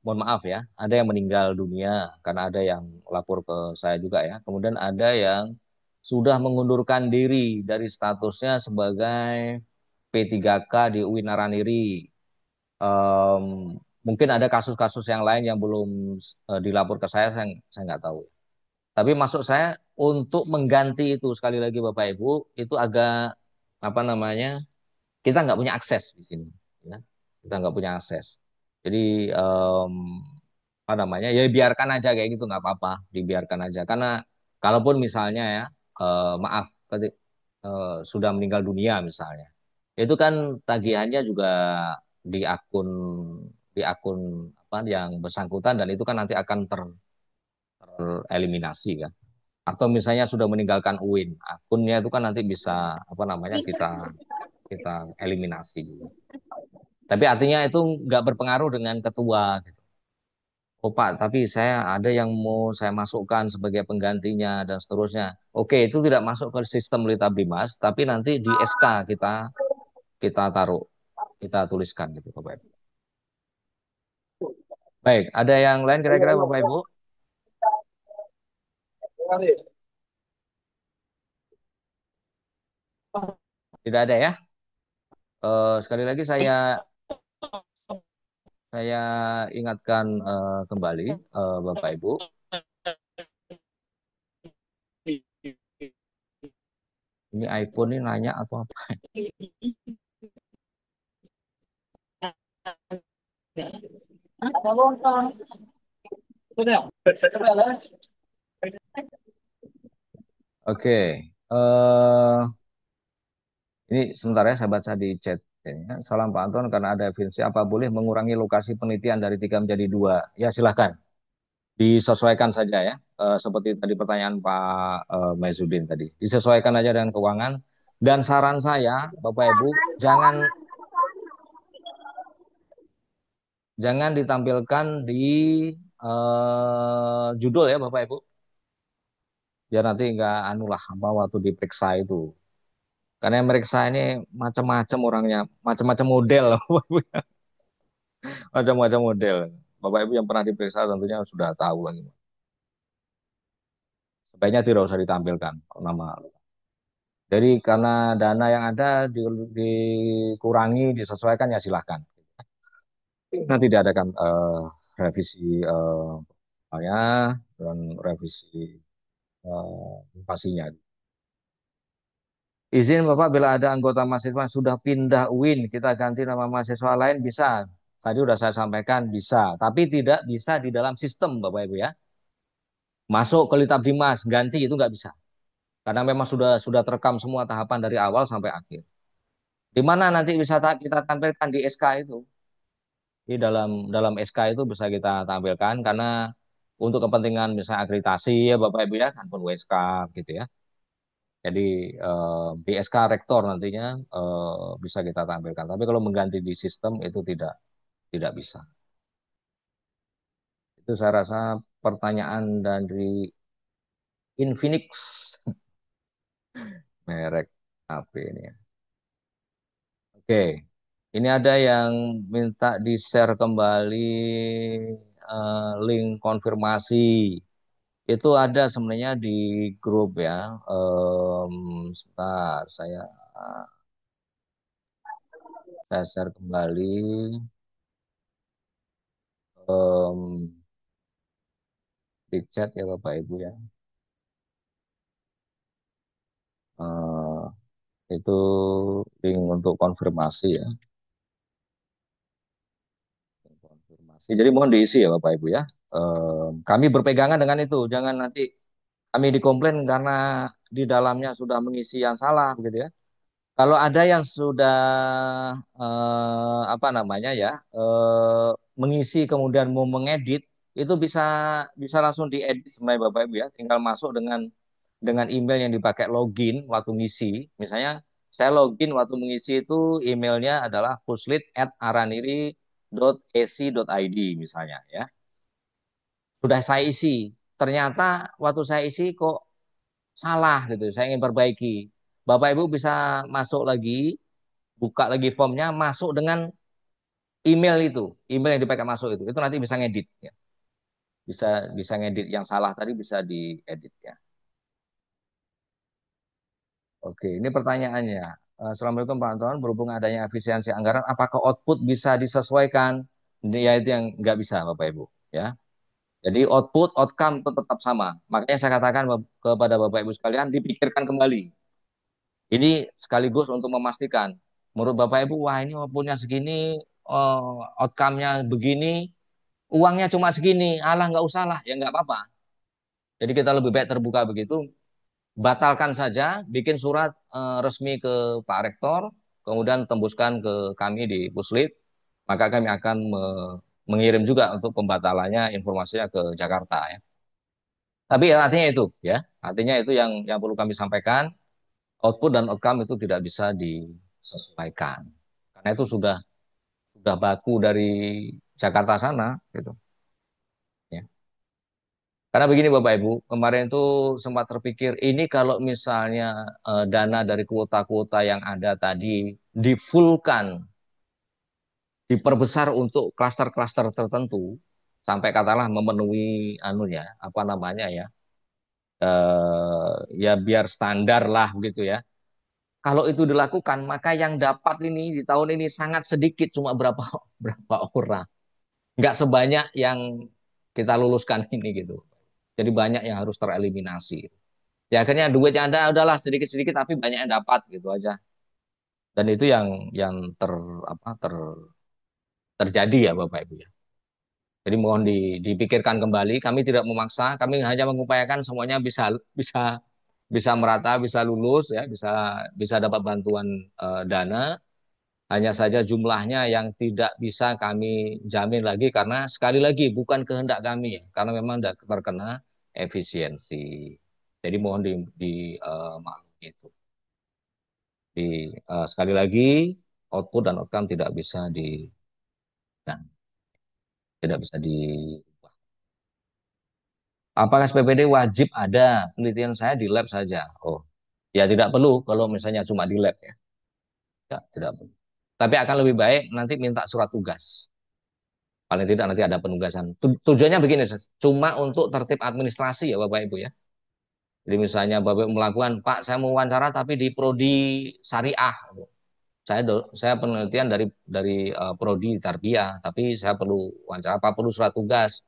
mohon maaf ya, ada yang meninggal dunia karena ada yang lapor ke saya juga ya. Kemudian ada yang sudah mengundurkan diri dari statusnya sebagai P3K di UIN Naraniri. Em, Mungkin ada kasus-kasus yang lain yang belum dilapor ke saya nggak tahu. Tapi maksud saya untuk mengganti itu sekali lagi Bapak Ibu itu agak apa namanya kita nggak punya akses di sini, ya. Kita nggak punya akses. Jadi apa namanya ya biarkan aja kayak gitu nggak apa-apa, dibiarkan aja. Karena kalaupun misalnya ya maaf sudah meninggal dunia misalnya, itu kan tagihannya juga di akun apa yang bersangkutan dan itu kan nanti akan tereliminasi kan. Atau misalnya sudah meninggalkan UIN, akunnya itu kan nanti bisa apa namanya kita eliminasi. Tapi artinya itu nggak berpengaruh dengan ketua gitu. Oh Pak, tapi saya ada yang mau saya masukkan sebagai penggantinya dan seterusnya. Oke, itu tidak masuk ke sistem Lita Bimas, tapi nanti di SK kita taruh, kita tuliskan gitu Bapak Ibu. Baik, ada yang lain kira-kira Bapak Ibu? Tidak ada ya? Sekali lagi saya ingatkan kembali Bapak Ibu Ini iPhone ini nanya atau apa? Oke. Ini sebentar ya, saya baca di chat. Ya. Salam Pak Anton, karena ada evidensi apa boleh mengurangi lokasi penelitian dari 3 menjadi 2? Ya silahkan, disesuaikan saja ya. Seperti tadi pertanyaan Pak Maizudin tadi. Disesuaikan aja dengan keuangan. Dan saran saya, Bapak Ibu, jangan ditampilkan di judul ya Bapak Ibu. Biar nanti nggak anu lah, apa waktu diperiksa itu. Karena yang meriksa ini macam-macam orangnya, macam-macam model. Macam-macam model. Bapak Ibu yang pernah diperiksa tentunya sudah tahu lagi. Sebaiknya tidak usah ditampilkan nama. Jadi karena dana yang ada dikurangi, disesuaikan ya silahkan. Nanti diadakan revisi ya dan revisi invasinya. Izin Bapak, bila ada anggota mahasiswa yang sudah pindah UIN, kita ganti nama mahasiswa lain bisa. Tadi sudah saya sampaikan bisa, tapi tidak bisa di dalam sistem Bapak Ibu ya. Masuk ke Litap Dimas, ganti itu nggak bisa. Karena memang sudah terekam semua tahapan dari awal sampai akhir. Di mana nanti bisa kita tampilkan di SK itu. Di dalam SK itu bisa kita tampilkan karena untuk kepentingan misalnya akreditasi ya Bapak Ibu ya, kan pun WSK gitu ya. Jadi di SK rektor nantinya bisa kita tampilkan. Tapi kalau mengganti di sistem itu tidak bisa. Itu saya rasa pertanyaan dari Infinix, merek HP ini ya. Oke, ini ada yang minta di-share kembali link konfirmasi. Itu ada sebenarnya di grup ya. Sebentar, saya share kembali em, di chat ya Bapak Ibu ya. Eh, itu link untuk konfirmasi ya. Konfirmasi. Jadi mohon diisi ya Bapak Ibu ya. Kami berpegangan dengan itu. Jangan nanti kami dikomplain karena di dalamnya sudah mengisi yang salah begitu ya. Kalau ada yang sudah apa namanya ya mengisi kemudian mau mengedit itu bisa bisa langsung diedit sebenarnya Bapak Ibu ya. Tinggal masuk dengan email yang dipakai login waktu ngisi. Misalnya saya login waktu mengisi itu emailnya adalah puslit@araniri.ac.id misalnya ya. Sudah saya isi. Ternyata waktu saya isi kok salah gitu. Saya ingin perbaiki. Bapak Ibu bisa masuk lagi, buka lagi formnya, masuk dengan email itu, email yang dipakai masuk itu nanti bisa ngedit ya. Bisa bisa ngedit yang salah tadi bisa diedit ya. Oke, ini pertanyaannya. Assalamualaikum Pak Anton, berhubung adanya efisiensi anggaran, apakah output bisa disesuaikan? Ya itu yang nggak bisa Bapak Ibu ya. Jadi output, outcome itu tetap sama. Makanya saya katakan kepada Bapak Ibu sekalian, dipikirkan kembali. Ini sekaligus untuk memastikan, menurut Bapak Ibu, wah ini outputnya segini, outcome-nya begini, uangnya cuma segini, alah nggak usah lah, ya nggak apa-apa. Jadi kita lebih baik terbuka begitu, batalkan saja, bikin surat resmi ke Pak Rektor, kemudian tembuskan ke kami di Puslit, maka kami akan mengirim juga untuk pembatalannya informasinya ke Jakarta ya. Tapi ya, artinya itu ya, artinya itu yang perlu kami sampaikan, output dan outcome itu tidak bisa disesuaikan. Karena itu sudah baku dari Jakarta sana gitu. Ya. Karena begini Bapak Ibu, kemarin itu sempat terpikir ini kalau misalnya dana dari kuota-kuota yang ada tadi difullkan, diperbesar untuk klaster-klaster tertentu sampai katakanlah memenuhi anunya apa namanya ya, ya biar standar lah begitu ya. Kalau itu dilakukan, maka yang dapat ini di tahun ini sangat sedikit, cuma berapa berapa orang, nggak sebanyak yang kita luluskan ini gitu. Jadi banyak yang harus tereliminasi. Ya akhirnya duit yang ada udahlah sedikit-sedikit tapi banyak yang dapat gitu aja. Dan itu yang apa terjadi ya Bapak Ibu ya. Jadi mohon dipikirkan kembali. Kami tidak memaksa, kami hanya mengupayakan semuanya bisa bisa bisa merata, bisa lulus ya, bisa bisa dapat bantuan dana. Hanya saja jumlahnya yang tidak bisa kami jamin lagi karena sekali lagi bukan kehendak kami ya, karena memang terkena efisiensi. Jadi mohon maklumi itu. Sekali lagi output dan outcome tidak bisa dan tidak bisa di. Apakah SPPD wajib ada? Penelitian saya di lab saja. Oh, ya tidak perlu kalau misalnya cuma di lab ya. Ya, tidak perlu. Tapi akan lebih baik nanti minta surat tugas. Paling tidak nanti ada penugasan. Tujuannya begini, cuma untuk tertib administrasi ya Bapak Ibu ya. Jadi misalnya Bapak Ibu melakukan, Pak saya mau wawancara tapi di prodi syariah. Saya penelitian dari prodi tarbiyah, tapi saya perlu wawancara apa perlu surat tugas.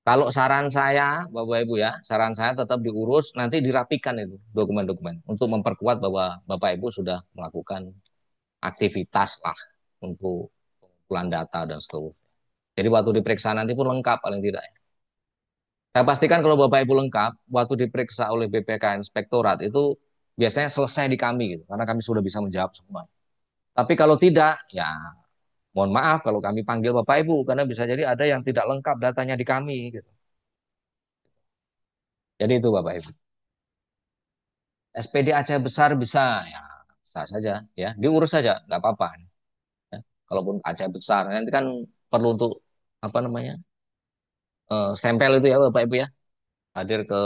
Kalau saran saya, Bapak Ibu ya, saran saya tetap diurus, nanti dirapikan itu dokumen-dokumen untuk memperkuat bahwa Bapak Ibu sudah melakukan aktivitas lah untuk pengumpulan data dan seterusnya. Jadi waktu diperiksa nanti pun lengkap paling tidak. Saya pastikan kalau Bapak Ibu lengkap, waktu diperiksa oleh BPK Inspektorat itu biasanya selesai di kami gitu, karena kami sudah bisa menjawab semua. Tapi kalau tidak, ya mohon maaf kalau kami panggil Bapak Ibu, karena bisa jadi ada yang tidak lengkap datanya di kami gitu. Jadi itu Bapak Ibu. SPD Aceh besar bisa, ya bisa saja, ya diurus saja, nggak apa-apa. Ya. Kalaupun Aceh besar, nanti kan perlu untuk apa namanya stempel itu ya Bapak Ibu ya, hadir ke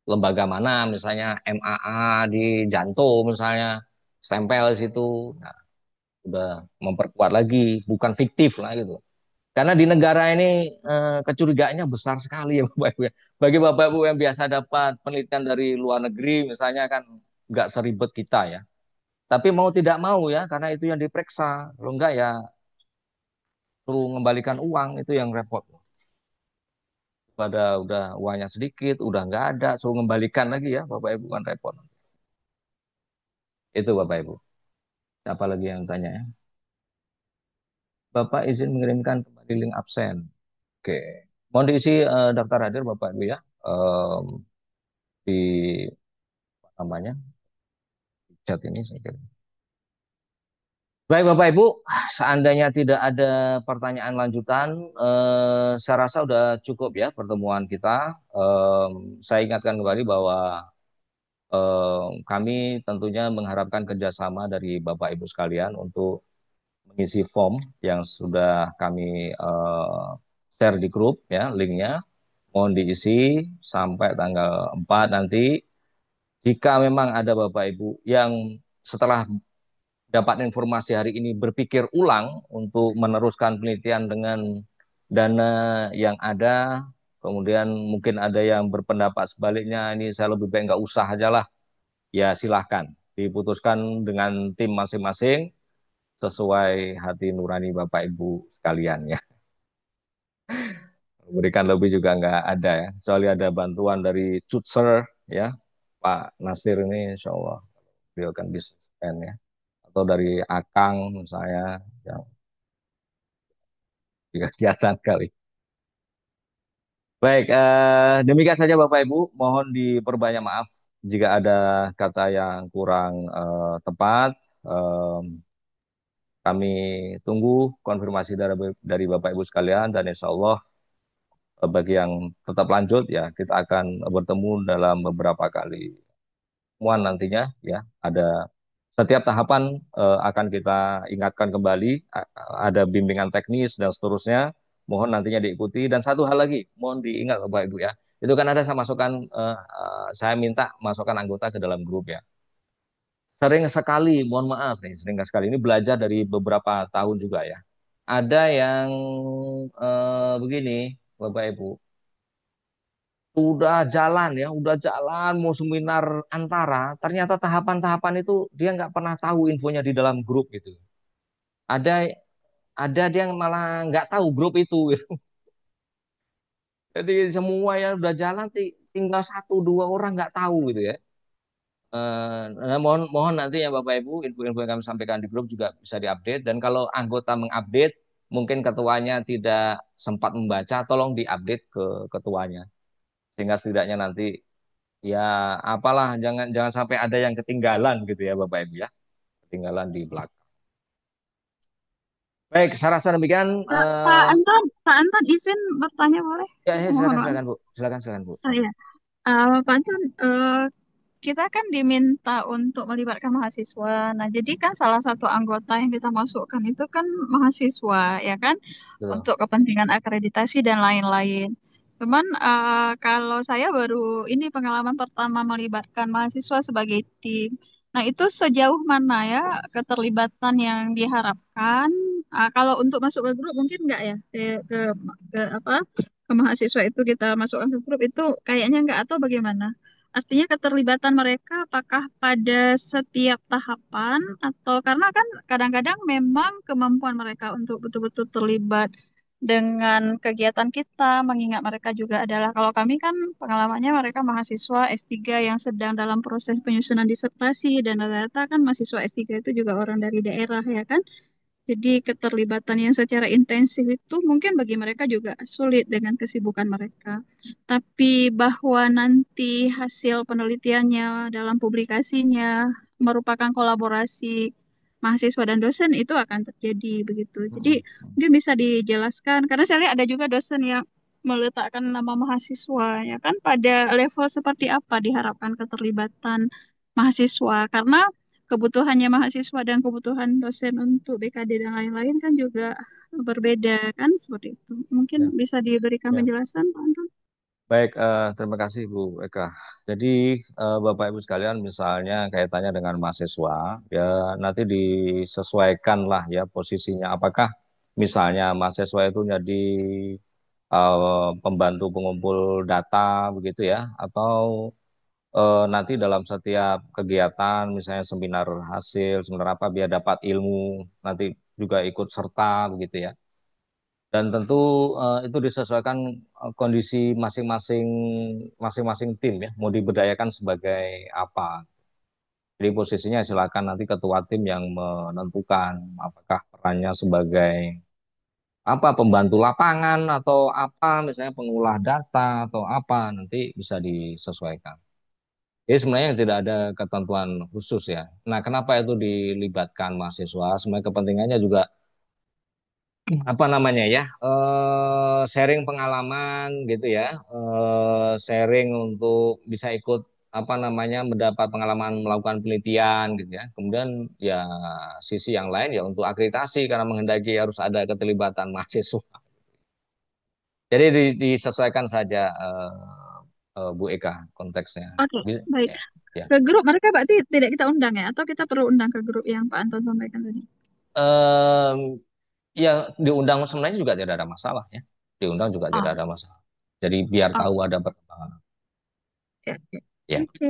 lembaga mana, misalnya MAA di Janto misalnya, stempel di situ, nah, udah memperkuat lagi, bukan fiktif lah gitu. Karena di negara ini kecurigaannya besar sekali ya Bapak Ibu ya. Bagi Bapak Ibu yang biasa dapat penelitian dari luar negeri misalnya kan nggak seribet kita ya. Tapi mau tidak mau ya, karena itu yang diperiksa. Kalau enggak ya suruh mengembalikan uang, itu yang repot. Pada udah uangnya sedikit, udah nggak ada, suruh mengembalikan lagi ya, Bapak Ibu kan repot. Itu Bapak Ibu. Siapa lagi yang tanya ya? Bapak izin mengirimkan kembali link absen. Oke. Mohon diisi daftar hadir Bapak Ibu ya. Di apa namanya chat ini saya kira. Baik Bapak Ibu, seandainya tidak ada pertanyaan lanjutan, saya rasa sudah cukup ya pertemuan kita. Saya ingatkan kembali bahwa kami tentunya mengharapkan kerjasama dari Bapak Ibu sekalian untuk mengisi form yang sudah kami share di grup ya, linknya. Mohon diisi sampai tanggal 4 nanti. Jika memang ada Bapak Ibu yang setelah dapat informasi hari ini berpikir ulang untuk meneruskan penelitian dengan dana yang ada, kemudian mungkin ada yang berpendapat sebaliknya, ini saya lebih baik nggak usah aja lah, ya silahkan diputuskan dengan tim masing-masing sesuai hati nurani Bapak Ibu sekalian ya. Berikan lebih juga nggak ada ya, kecuali ada bantuan dari Cutser ya, Pak Nasir ini insya Allah beliau akan bisa spend ya, atau dari Akang saya yang di kegiatan kali. Baik, demikian saja Bapak Ibu. Mohon diperbanyak maaf jika ada kata yang kurang tepat. Kami tunggu konfirmasi dari Bapak Ibu sekalian dan insya Allah bagi yang tetap lanjut ya kita akan bertemu dalam beberapa kali pertemuan nantinya ya. Ada setiap tahapan akan kita ingatkan kembali, ada bimbingan teknis dan seterusnya. Mohon nantinya diikuti. Dan satu hal lagi, mohon diingat Bapak Ibu ya. Itu kan ada saya masukkan, saya minta masukkan anggota ke dalam grup ya. Sering sekali, mohon maaf nih, sering sekali ini belajar dari beberapa tahun juga ya. Ada yang begini, Bapak Ibu, udah jalan mau seminar antara, ternyata tahapan-tahapan itu dia nggak pernah tahu infonya di dalam grup gitu. Ada ada dia yang malah nggak tahu grup itu gitu. Jadi semua yang udah jalan tinggal satu dua orang nggak tahu gitu ya. Nah, mohon mohon nanti ya Bapak Ibu, info-info yang kami sampaikan di grup juga bisa diupdate. Dan kalau anggota mengupdate, mungkin ketuanya tidak sempat membaca, tolong diupdate ke ketuanya, sehingga setidaknya nanti ya apalah, jangan jangan sampai ada yang ketinggalan gitu ya Bapak Ibu ya, ketinggalan di belakang. Baik, saya rasa demikian. Pak Anton izin bertanya boleh? Ya, ya, Mohon silakan maaf. silakan Bu, silakan silakan Bu. Oh, iya. Pak Anton, kita kan diminta untuk melibatkan mahasiswa. Nah, jadi kan salah satu anggota yang kita masukkan itu kan mahasiswa, ya kan, Betul. untuk kepentingan akreditasi dan lain-lain. Cuman kalau saya baru ini pengalaman pertama melibatkan mahasiswa sebagai tim. Nah, itu sejauh mana ya keterlibatan yang diharapkan? Kalau untuk masuk ke grup mungkin nggak ya ke apa ke mahasiswa itu kita masukkan ke grup itu kayaknya nggak atau bagaimana? Artinya keterlibatan mereka apakah pada setiap tahapan atau karena kan kadang-kadang memang kemampuan mereka untuk betul-betul terlibat dengan kegiatan kita, mengingat mereka juga adalah, kalau kami kan pengalamannya mereka mahasiswa S3 yang sedang dalam proses penyusunan disertasi dan rata-rata kan mahasiswa S3 itu juga orang dari daerah ya kan. Jadi keterlibatan yang secara intensif itu mungkin bagi mereka juga sulit dengan kesibukan mereka. Tapi bahwa nanti hasil penelitiannya dalam publikasinya merupakan kolaborasi mahasiswa dan dosen itu akan terjadi begitu. Jadi mungkin bisa dijelaskan karena saya lihat ada juga dosen yang meletakkan nama mahasiswa ya kan pada level seperti apa diharapkan keterlibatan mahasiswa karena kebutuhannya mahasiswa dan kebutuhan dosen untuk BKD dan lain-lain kan juga berbeda kan seperti itu. Mungkin Ya, bisa diberikan ya. penjelasan, Pak Anton? Baik, terima kasih Bu Eka. Jadi Bapak Ibu sekalian, misalnya kaitannya dengan mahasiswa, ya nanti disesuaikan lah ya posisinya. Apakah misalnya mahasiswa itu jadi pembantu pengumpul data begitu ya, atau nanti dalam setiap kegiatan, misalnya seminar hasil, seminar apa, biar dapat ilmu, nanti juga ikut serta begitu ya. Dan tentu itu disesuaikan kondisi masing-masing tim ya, mau diberdayakan sebagai apa. Jadi posisinya silakan nanti ketua tim yang menentukan apakah perannya sebagai apa, pembantu lapangan atau apa, misalnya pengolah data atau apa, nanti bisa disesuaikan. Jadi sebenarnya tidak ada ketentuan khusus ya. Nah, kenapa itu dilibatkan mahasiswa? Sebenarnya kepentingannya juga apa namanya ya, sharing pengalaman gitu ya, sharing untuk bisa ikut apa namanya, mendapat pengalaman melakukan penelitian gitu ya. Kemudian ya sisi yang lain ya untuk akreditasi karena menghendaki harus ada keterlibatan mahasiswa. Jadi disesuaikan saja Bu Eka konteksnya. Oke, baik. Ya, ya. Ke grup mereka berarti tidak kita undang ya? Atau kita perlu undang ke grup yang Pak Anton sampaikan tadi? Em, ya diundang sebenarnya juga tidak ada masalah ya. Diundang juga tidak Oh, ada masalah. Jadi biar oh, tahu ada perkembangan. ya, ya. Ya, Oke,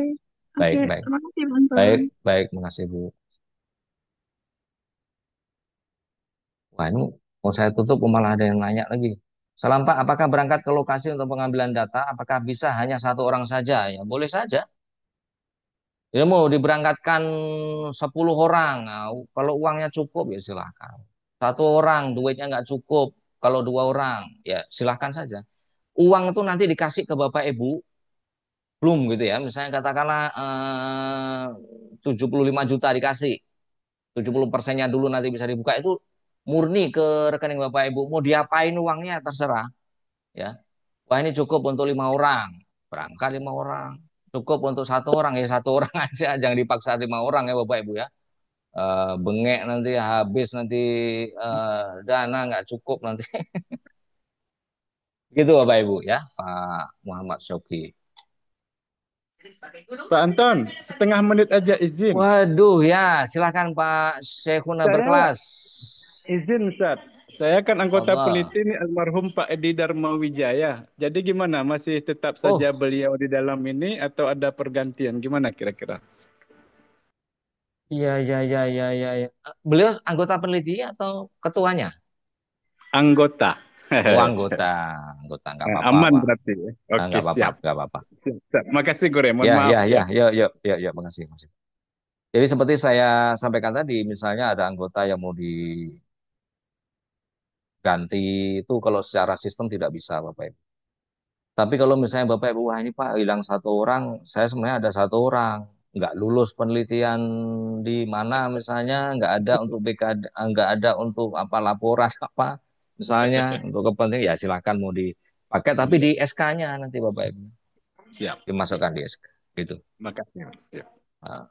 baik, oke. baik. Terima kasih Pak Baik, Anton. baik, makasih Bu. Wah, ini mau saya tutup malah ada yang nanya lagi. Salam Pak, apakah berangkat ke lokasi untuk pengambilan data? Apakah bisa hanya satu orang saja? Ya, boleh saja. Ya mau diberangkatkan 10 orang. Nah, kalau uangnya cukup ya silahkan. Satu orang, duitnya nggak cukup. Kalau dua orang, ya silahkan saja. Uang itu nanti dikasih ke Bapak Ibu, belum gitu ya. Misalnya katakanlah 75 juta dikasih. 70%-nya dulu nanti bisa dibuka, itu murni ke rekening Bapak Ibu. Mau diapain uangnya terserah ya. Wah, ini cukup untuk 5 orang, berangkat 5 orang. Cukup untuk satu orang ya satu orang aja, jangan dipaksa 5 orang ya Bapak Ibu ya. Bengek nanti habis, nanti dana nggak cukup nanti. Gitu Bapak Ibu ya, Pak Muhammad Syauqi. Pak Anton, setengah menit aja izin. Waduh ya, silakan Pak Syekhuna Saya berkelas. izin Ustaz. Saya kan anggota Allah. peneliti ini almarhum Pak Edi Dharma Wijaya. Jadi gimana? Masih tetap saja Oh, beliau di dalam ini atau ada pergantian? Gimana kira-kira? iya, iya, iya, iya, iya, iya. Beliau anggota peneliti atau ketuanya? Anggota. Oh, anggota, anggota nggak apa-apa, Aman Pak. berarti ya. Oke, Nggak apa-apa, siap. nggak apa-apa. Siap, siap. Makasih Gure, mohon Ya, maaf ya, ya. ya, ya, ya, ya, ya, makasih, makasih. Jadi seperti saya sampaikan tadi, misalnya ada anggota yang mau diganti itu kalau secara sistem tidak bisa, Bapak Ibu. Tapi kalau misalnya Bapak Ibu, wah ini Pak hilang satu orang, saya sebenarnya ada satu orang, nggak lulus penelitian di mana misalnya, nggak ada untuk BKD, nggak ada untuk apa laporan apa, misalnya untuk kepentingan ya silakan mau dipakai, tapi Iya, di SK-nya nanti Bapak Ibu siap. dimasukkan di SK, gitu. Makasih. Ya. Nah,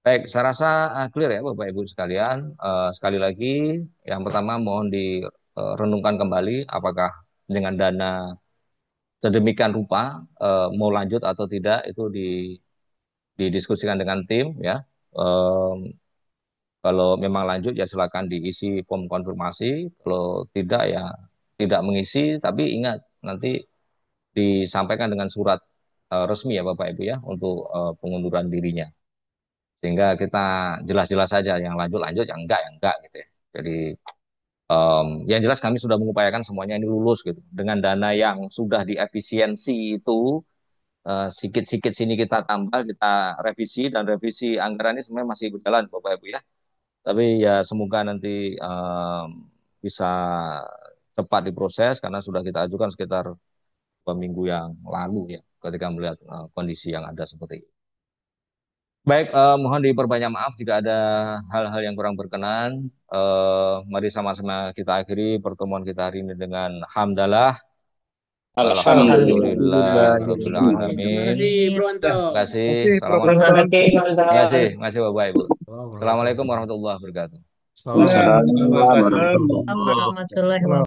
baik, saya rasa clear ya Bapak Ibu sekalian. Sekali lagi, yang pertama mohon direnungkan kembali apakah dengan dana sedemikian rupa mau lanjut atau tidak itu didiskusikan dengan tim ya. Em, Kalau memang lanjut ya silakan diisi form konfirmasi. Kalau tidak ya tidak mengisi. Tapi ingat nanti disampaikan dengan surat resmi ya Bapak Ibu ya untuk pengunduran dirinya. Sehingga kita jelas-jelas saja yang lanjut yang enggak gitu ya. Jadi yang jelas kami sudah mengupayakan semuanya ini lulus gitu. Dengan dana yang sudah diefisiensi itu sikit-sikit sini kita tambah, kita revisi dan revisi anggaran ini sebenarnya masih berjalan Bapak Ibu ya. Tapi ya semoga nanti bisa cepat diproses karena sudah kita ajukan sekitar 2 minggu yang lalu ya ketika melihat kondisi yang ada seperti ini. Baik, mohon diperbanyak maaf jika ada hal-hal yang kurang berkenan. Mari sama-sama kita akhiri pertemuan kita hari ini dengan hamdalah. Alhamdulillah Alhamdulillah. Rabbil Terima Alamin. kasih Bro Anto. Terima kasih. Oke, Assalamualaikum. Terima Profesor. kasih Terima kasih Bapak Ibu. Assalamualaikum warahmatullahi wabarakatuh. Waalaikumsalam Waalaikumsalam warahmatullahi warahmatullahi wabarakatuh. Warahmatullahi wabarakatuh.